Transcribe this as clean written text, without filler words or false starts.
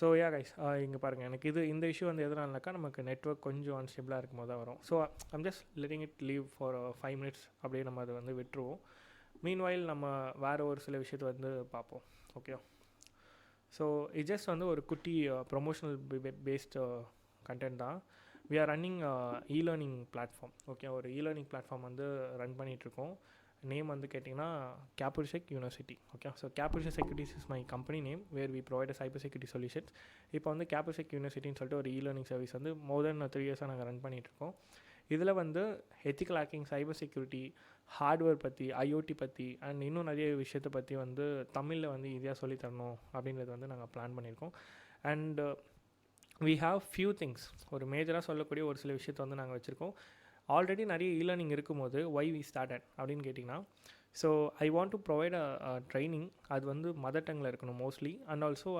So guys, இங்கே பாருங்கள், எனக்கு இந்த இஷ்யூ வந்து எதனாலனாக்கா நமக்கு நெட்ஒர்க் கொஞ்சம் அன்ஸ்டேபிளாக இருக்கும் போது தான் வரும். So I'm just letting it leave for 5 minutes, அப்படியே நம்ம அதை வந்து விட்டுருவோம். மீன்வாயில் நம்ம வேறு ஒரு சில விஷயத்தை வந்து பார்ப்போம். ஓகே, ஸோ இது ஜஸ்ட் வந்து ஒரு குட்டி ப்ரொமோஷனல் பேஸ்ட் கண்டென்ட் தான். We are running e-learning platform. Okay, ஒரு இ-லேர்னிங் பிளாட்ஃபார்ம் வந்து ரன் பண்ணிகிட்ருக்கோம். நேம் வந்து கேட்டிங்கன்னா Capursec University. Okay, so Capursec Securities is my company name, where we provide cyber security solutions. இப்போ வந்து Capursec Universityன்னு சொல்லிட்டு ஒரு இ-லேர்னிங் சர்வீஸ் வந்து மோர் தென் 3 years நாங்கள் ரன் பண்ணிகிட்ருக்கோம். இதில் வந்து ethical hacking, cyber security, hardware பற்றி, ஐஓடி பற்றி அண்ட் இன்னும் நிறைய விஷயத்தை பற்றி வந்து தமிழில் வந்து ஈஸியாக சொல்லித்தரணும் அப்படின்றது வந்து நாங்கள் பிளான் பண்ணியிருக்கோம். And we have few things, ஒரு மேஜராக சொல்லக்கூடிய ஒரு சில விஷயத்தை வந்து நாங்கள் வச்சுருக்கோம். ஆல்ரெடி நிறைய இ-லேர்னிங் இருக்கும்போது வை வி ஸ்டார்டட் அப்படின்னு கேட்டிங்கன்னா, so I want to provide a training. அது வந்து மதர் டங்கில் இருக்கணும் மோஸ்ட்லி. And also